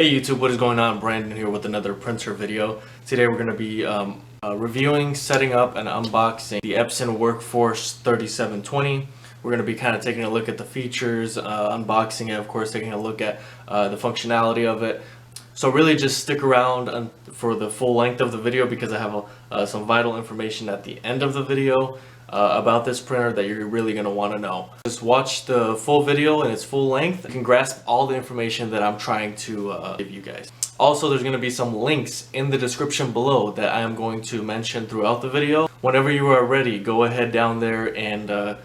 Hey YouTube, what is going on? Brandon here with another printer video. Today we're going to be reviewing, setting up, and unboxing the Epson Workforce 3720. We're going to be kind of taking a look at the features, unboxing it, of course, taking a look at the functionality of it. So really just stick around for the full length of the video because I have some vital information at the end of the video about this printer that you're really going to want to know. Just watch the full video in its full length. You can grasp all the information that I'm trying to give you guys. Also, there's going to be some links in the description below that I am going to mention throughout the video. Whenever you are ready, go ahead down there and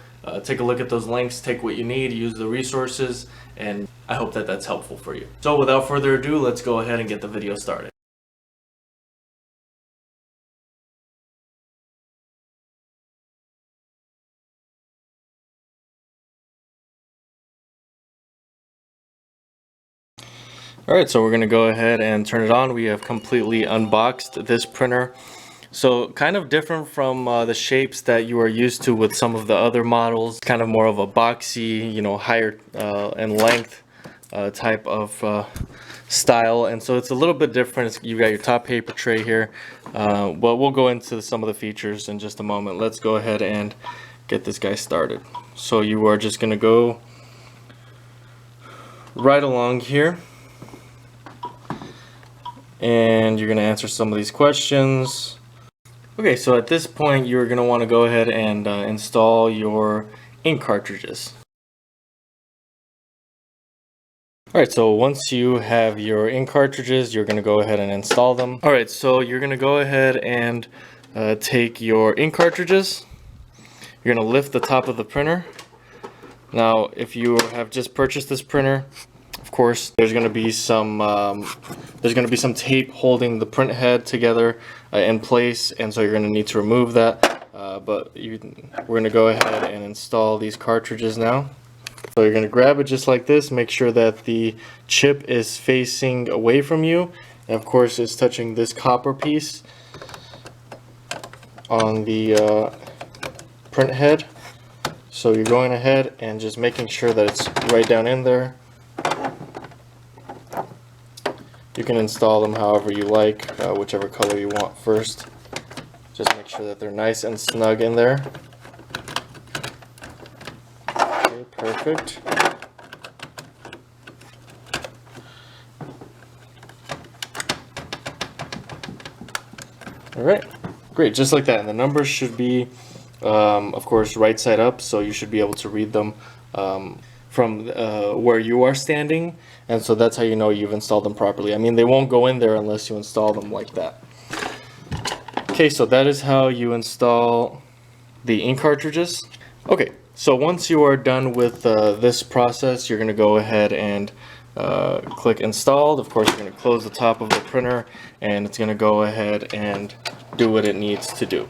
take a look at those links, take what you need, use the resources, and I hope that that's helpful for you. So without further ado, let's go ahead and get the video started. Alright, so we're going to go ahead and turn it on. We have completely unboxed this printer. So kind of different from the shapes that you are used to with some of the other models. Kind of more of a boxy, you know, higher in length type of style. And so it's a little bit different. You got your top paper tray here. But we'll go into some of the features in just a moment. Let's go ahead and get this guy started. So you are just going to go right along here. And you're going to answer some of these questions. Okay, so at this point you're going to want to go ahead and install your ink cartridges. Alright, so once you have your ink cartridges, you're going to go ahead and install them. Alright, so you're going to go ahead and take your ink cartridges. You're going to lift the top of the printer. Now, if you have just purchased this printer, of course, there's going to be some tape holding the print head together in place, and so you're going to need to remove that. But we're going to go ahead and install these cartridges now. So you're going to grab it just like this. Make sure that the chip is facing away from you, and of course, it's touching this copper piece on the print head. So you're going ahead and just making sure that it's right down in there. You can install them however you like, whichever color you want first. Just make sure that they're nice and snug in there. Okay, perfect. Alright, great, just like that. And the numbers should be, of course, right side up, so you should be able to read them from where you are standing, and so that's how you know you've installed them properly. I mean, they won't go in there unless you install them like that. Okay, so that is how you install the ink cartridges. Okay, so once you are done with this process, you're going to go ahead and click installed. Of course, you're going to close the top of the printer, and it's going to go ahead and do what it needs to do.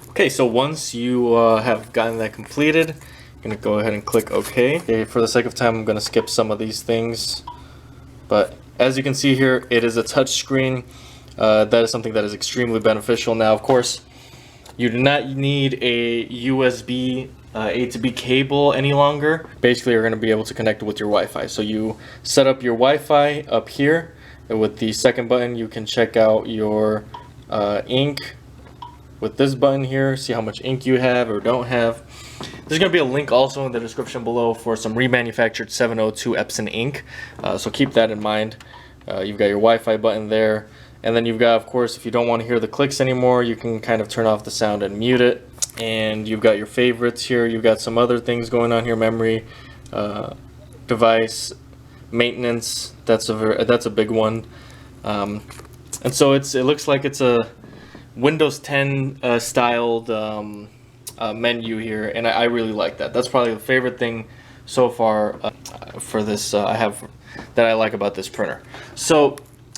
Okay, so once you have gotten that completed, I'm going to go ahead and click OK. Okay. For the sake of time, I'm going to skip some of these things. But as you can see here, it is a touch screen. That is something that is extremely beneficial. Now, of course, you do not need a USB A to B cable any longer. Basically, you're going to be able to connect it with your Wi-Fi. So you set up your Wi-Fi up here. And with the second button, you can check out your ink with this button here. See how much ink you have or don't have. There's going to be a link also in the description below for some remanufactured 702 Epson ink, so keep that in mind. You've got your Wi-Fi button there, and then you've got, of course, if you don't want to hear the clicks anymore, you can kind of turn off the sound and mute it. And you've got your favorites here. You've got some other things going on here: memory, device, maintenance. That's a big one. And so it looks like it's a Windows 10 styled menu here, and I really like that. That's probably the favorite thing so far for this that I like about this printer. So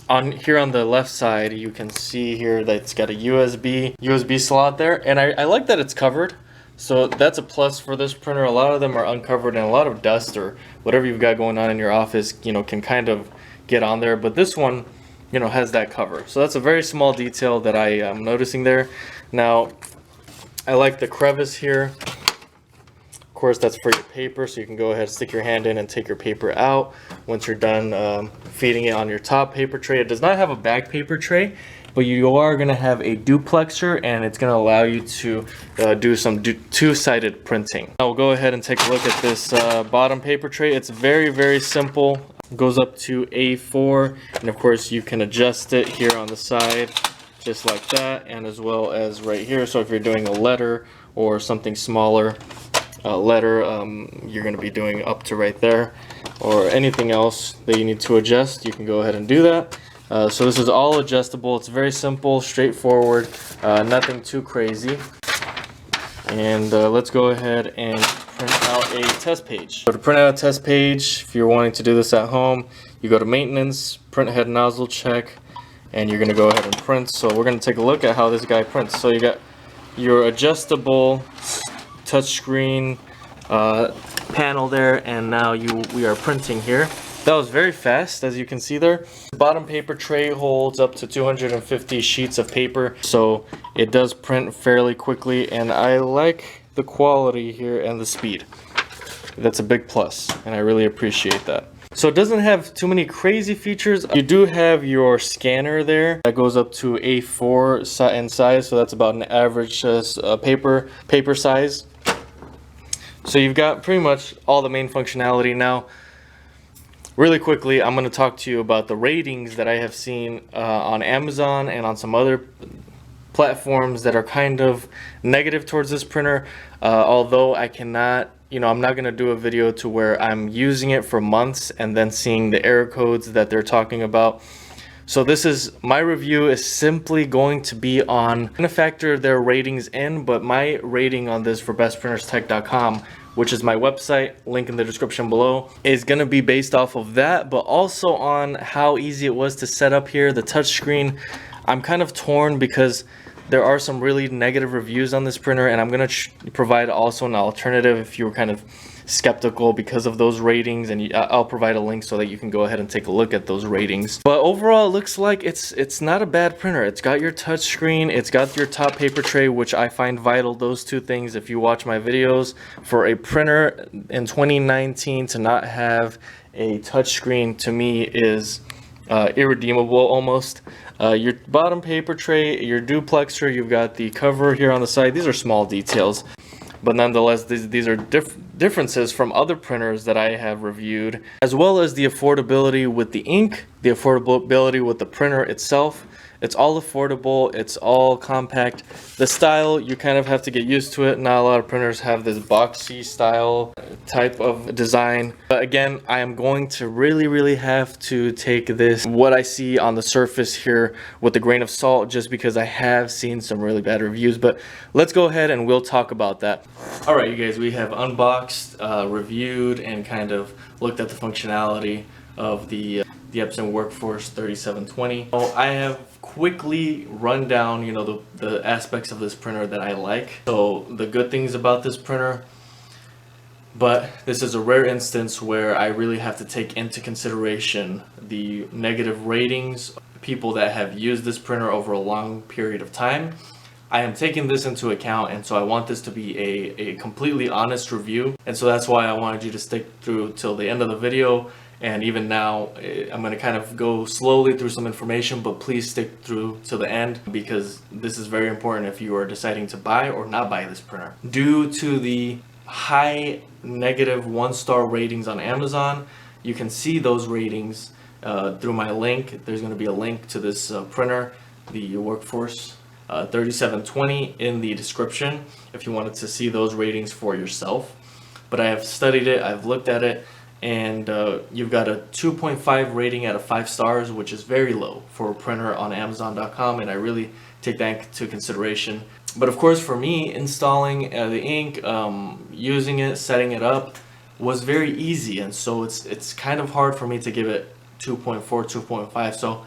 here on the left side, you can see here that it's got a USB slot there, and I like that it's covered. So that's a plus for this printer. A lot of them are uncovered, and a lot of dust or whatever you've got going on in your office, you know, can kind of get on there. But this one, you know, has that cover. So that's a very small detail that I am noticing there. Now, I like the crevice here. Of course, that's for your paper, so you can go ahead and stick your hand in and take your paper out once you're done feeding it on your top paper tray. It does not have a back paper tray, but you are going to have a duplexer, and it's going to allow you to do some two-sided printing. Now we'll go ahead and take a look at this bottom paper tray. It's very simple. It goes up to A4, and of course you can adjust it here on the side just like that, and as well as right here. So if you're doing a letter or something smaller letter, you're going to be doing up to right there, or anything else that you need to adjust, you can go ahead and do that. So this is all adjustable. It's very simple, straightforward, nothing too crazy. And let's go ahead and print out a test page. So to print out a test page, if you're wanting to do this at home, you go to maintenance, print head nozzle check, and you're going to go ahead and print. So we're going to take a look at how this guy prints. So you got your adjustable touchscreen panel there, and now we are printing here. That was very fast, as you can see there. The bottom paper tray holds up to 250 sheets of paper, so it does print fairly quickly, and I like the quality here and the speed. That's a big plus, and I really appreciate that. So it doesn't have too many crazy features. You do have your scanner there that goes up to A4 in size, so that's about an average paper size. So you've got pretty much all the main functionality. Now, really quickly, I'm going to talk to you about the ratings that I have seen on Amazon and on some other platforms that are kind of negative towards this printer. Although I cannot, I'm not going to do a video to where I'm using it for months and then seeing the error codes that they're talking about. So my review is simply going to be on, I'm going to factor their ratings in, but my rating on this for bestprinterstech.com, which is my website, link in the description below, is going to be based off of that, but also on how easy it was to set up here, the touchscreen. I'm kind of torn because there are some really negative reviews on this printer, and I'm going to provide also an alternative if you were kind of skeptical because of those ratings, and I'll provide a link so that you can go ahead and take a look at those ratings. But overall, it looks like it's not a bad printer. It's got your touch screen, it's got your top paper tray, which I find vital, those two things. If you watch my videos, for a printer in 2019 to not have a touch screen, to me is irredeemable almost. Your bottom paper tray, your duplexer, you've got the cover here on the side. These are small details, but nonetheless, these are differences from other printers that I have reviewed, as well as the affordability with the ink, the affordability with the printer itself. It's all affordable, it's all compact. The style, you kind of have to get used to it. Not a lot of printers have this boxy style type of design. But again, I am going to really have to take this, what I see on the surface here, with a grain of salt, just because I have seen some really bad reviews. But let's go ahead and we'll talk about that. All right, you guys, we have unboxed, reviewed, and kind of looked at the functionality of the Epson Workforce 3720. So I have quickly run down, the aspects of this printer that I like. So the good things about this printer, but this is a rare instance where I really have to take into consideration the negative ratings, people that have used this printer over a long period of time. I am taking this into account, and so I want this to be a completely honest review, and so that's why I wanted you to stick through till the end of the video. And even now, I'm going to kind of go slowly through some information, but please stick through to the end, because this is very important if you are deciding to buy or not buy this printer. Due to the high negative 1-star ratings on Amazon, you can see those ratings through my link. There's going to be a link to this printer, the Workforce 3720, in the description if you wanted to see those ratings for yourself. But I have studied it, I've looked at it, and you've got a 2.5 rating out of 5 stars, which is very low for a printer on Amazon.com, and I really take that into consideration. But of course, for me, installing the ink, using it, setting it up was very easy, and so it's kind of hard for me to give it 2.4, 2.5. So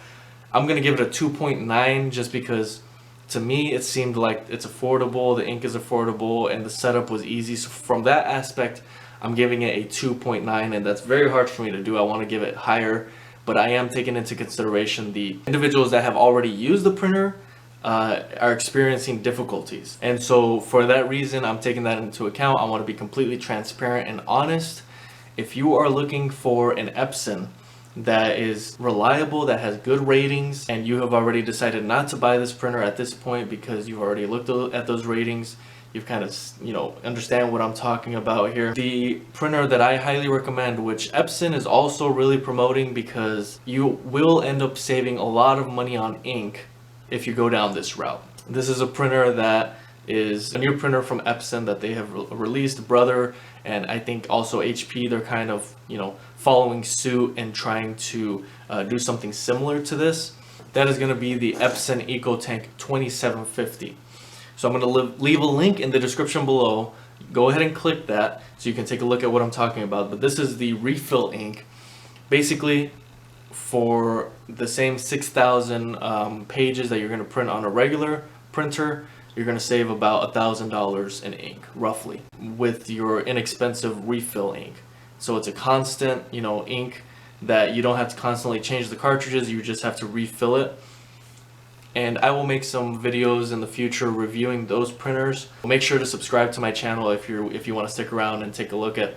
I'm gonna give it a 2.9, just because to me it seemed like it's affordable, the ink is affordable, and the setup was easy. So from that aspect, I'm giving it a 2.9, and that's very hard for me to do. I want to give it higher, but I am taking into consideration the individuals that have already used the printer, are experiencing difficulties. And so for that reason, I'm taking that into account. I want to be completely transparent and honest. If you are looking for an Epson that is reliable, that has good ratings, and you have already decided not to buy this printer at this point because you've already looked at those ratings, you've kind of, understand what I'm talking about here. The printer that I highly recommend, which Epson is also really promoting because you will end up saving a lot of money on ink if you go down this route. This is a printer that is a new printer from Epson that they have released, Brother, and I think also HP. They're kind of, following suit and trying to do something similar to this. That is going to be the Epson EcoTank 2750. So I'm going to leave a link in the description below. Go ahead and click that so you can take a look at what I'm talking about. But this is the refill ink. Basically, for the same 6,000 pages that you're going to print on a regular printer, you're going to save about $1,000 in ink, roughly, with your inexpensive refill ink. So it's a constant, ink that you don't have to constantly change the cartridges, you just have to refill it. And I will make some videos in the future reviewing those printers. Make sure to subscribe to my channel if you want to stick around and take a look at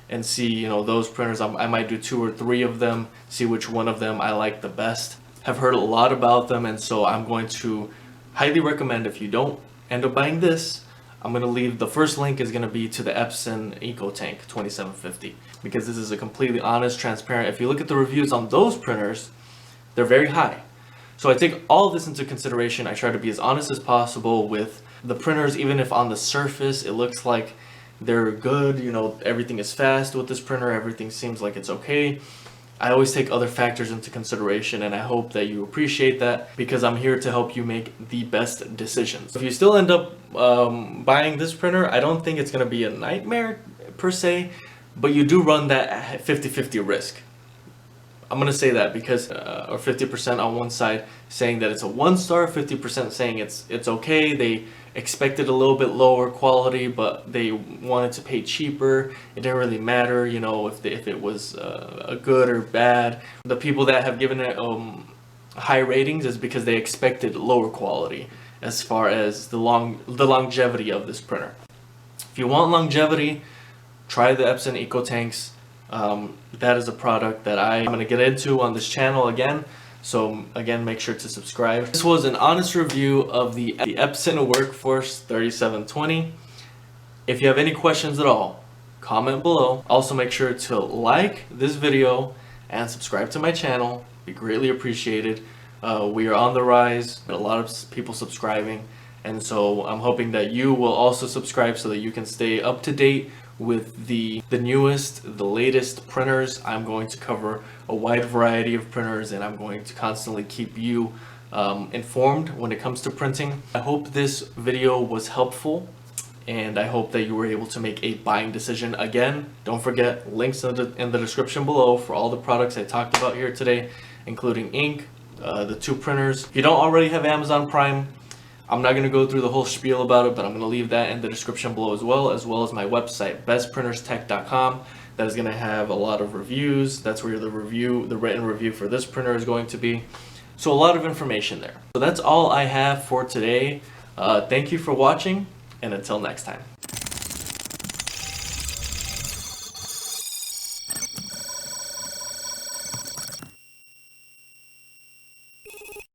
and see, those printers. I might do 2 or 3 of them, see which one of them I like the best. I've heard a lot about them, and so I'm going to highly recommend, if you don't end up buying this, I'm going to leave, the first link is going to be to the Epson EcoTank 2750, because this is a completely honest, transparent. If you look at the reviews on those printers, they're very high. So I take all of this into consideration. I try to be as honest as possible with the printers, even if on the surface it looks like they're good, everything is fast with this printer, everything seems like it's okay. I always take other factors into consideration, and I hope that you appreciate that, because I'm here to help you make the best decisions. If you still end up buying this printer, I don't think it's going to be a nightmare per se, but you do run that 50-50 risk. I'm going to say that because, or 50% on one side saying that it's a 1-star, 50% saying it's okay. They expected a little bit lower quality, but they wanted to pay cheaper. It didn't really matter, if it was a good or bad. The people that have given it high ratings is because they expected lower quality as far as the longevity of this printer. If you want longevity, try the Epson EcoTanks. That is a product that I'm going to get into on this channel again. So again, make sure to subscribe. This was an honest review of the Epson Workforce 3720. If you have any questions at all, comment below. Also make sure to like this video and subscribe to my channel. Be greatly appreciated. We are on the rise, a lot of people subscribing, and so I'm hoping that you will also subscribe so that you can stay up to date with the newest, the latest printers. I'm going to cover a wide variety of printers, and I'm going to constantly keep you informed when it comes to printing. I hope this video was helpful, and I hope that you were able to make a buying decision. Again, don't forget, links in the description below for all the products I talked about here today, including ink, the 2 printers. If you don't already have Amazon Prime, I'm not going to go through the whole spiel about it, but I'm going to leave that in the description below as well as my website, bestprinterstech.com. That is going to have a lot of reviews. That's where the written review for this printer is going to be. So a lot of information there. So that's all I have for today. Thank you for watching, and until next time.